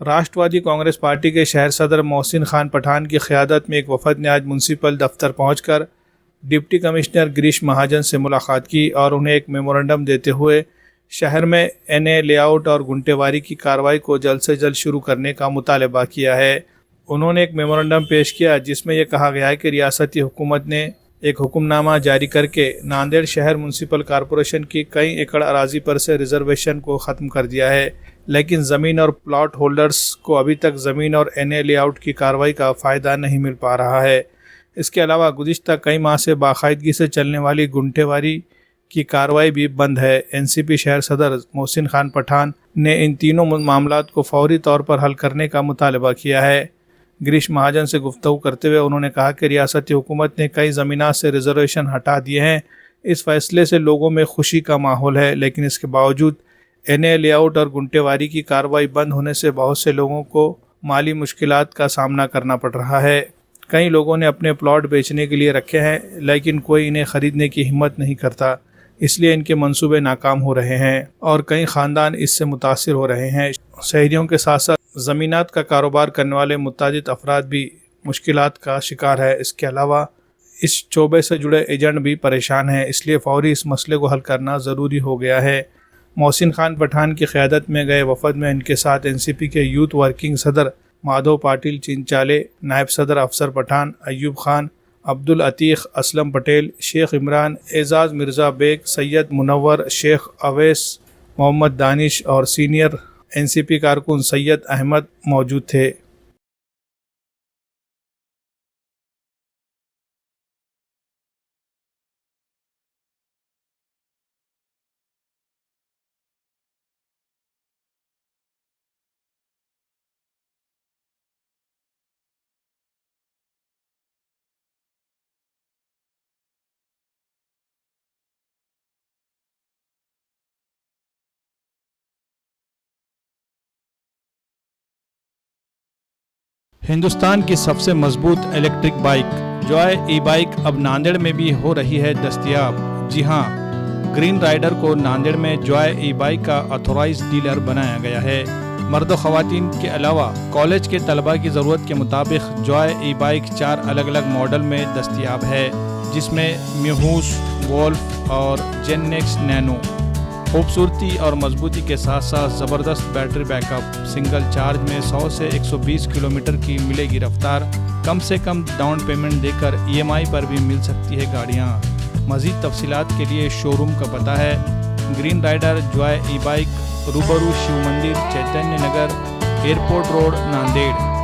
راشٹروادی Congress party کے شہر صدر محسن خان پٹھان کی قیادت میں ایک وفد نے آج میونسپل دفتر پہنچ کر ڈپٹی کمشنر گریش مہاجن سے ملاقات کی اور انہیں ایک میمورنڈم دیتے ہوئے شہر میں این اے لے آؤٹ اور گھنٹے واری کی کارروائی کو جلد سے جلد شروع کرنے کا مطالبہ کیا ہے۔ انہوں نے ایک میمورنڈم پیش کیا جس میں یہ کہا گیا ہے کہ ریاستی حکومت نے ایک حکم نامہ جاری کر کے ناندیڑ شہر میونسپل کارپوریشن کی کئی ایکڑ اراضی پر سے ریزرویشن کو ختم کر دیا ہے، لیکن زمین اور پلاٹ ہولڈرز کو ابھی تک زمین اور این اے لے آؤٹ کی کارروائی کا فائدہ نہیں مل پا رہا ہے۔ اس کے علاوہ گزشتہ کئی ماہ سے باقاعدگی سے چلنے والی گھنٹے واری کی کارروائی بھی بند ہے۔ این سی پی شہر صدر محسن خان پٹھان نے ان تینوں معاملات کو فوری طور پر حل کرنے کا مطالبہ کیا ہے۔ گریش مہاجن سے گفتگو کرتے ہوئے انہوں نے کہا کہ ریاستی حکومت نے کئی زمینات سے ریزرویشن ہٹا دیے ہیں۔ اس فیصلے سے لوگوں میں خوشی کا ماحول ہے، لیکن اس کے باوجود این اے لے آؤٹ اور گھنٹے واری کی کارروائی بند ہونے سے بہت سے لوگوں کو مالی مشکلات کا سامنا کرنا پڑ رہا ہے۔ کئی لوگوں نے اپنے پلاٹ بیچنے کے لیے رکھے ہیں، لیکن کوئی انہیں خریدنے کی ہمت نہیں کرتا، اس لیے ان کے منصوبے ناکام ہو رہے ہیں اور کئی خاندان اس سے متاثر ہو رہے ہیں۔ شہریوں کے ساتھ ساتھ زمینات کا کاروبار کرنے والے متعدد افراد بھی مشکلات کا شکار ہے۔ اس کے علاوہ اس شعبے سے جڑے ایجنٹ بھی پریشان ہیں، اس لیے فوری اس مسئلے کو حل کرنا ضروری ہو گیا ہے۔ محسن خان پٹھان کی قیادت میں گئے وفد میں ان کے ساتھ این سی پی کے یوتھ ورکنگ صدر مادھو پاٹل چنچالے، نائب صدر افسر پٹھان، ایوب خان، عبدالعتیق، اسلم پٹیل، شیخ عمران، اعزاز مرزا بیگ، سید منور، شیخ اویس، محمد دانش اور سینئر این سی پی کارکن سید احمد موجود تھے۔ ہندوستان کی سب سے مضبوط الیکٹرک بائک جوائے ای بائک اب ناندیڑ میں بھی ہو رہی ہے دستیاب۔ جی ہاں، گرین رائڈر کو ناندیڑ میں جوائے ای بائک کا آتھورائز ڈیلر بنایا گیا ہے۔ مرد و خواتین کے علاوہ کالج کے طلباء کی ضرورت کے مطابق جوائے ای بائک 4 الگ الگ ماڈل میں دستیاب ہے، جس میں میوس، وولف اور جین نیکس نینو۔ خوبصورتی اور مضبوطی کے ساتھ ساتھ زبردست battery back up, single charge میں 100 سے 120 کلومیٹر کی ملے گی رفتار، کم سے کم ڈاؤن پیمنٹ دے کر ای ایم آئی پر بھی مل سکتی ہے گاڑیاں۔ مزید تفصیلات کے لیے شو روم کا پتہ ہے گرین رائڈر جوائے ای بائک، روبرو شیو مندر، چیتنیہ نگر، ایئرپورٹ روڈ، ناندیڑ۔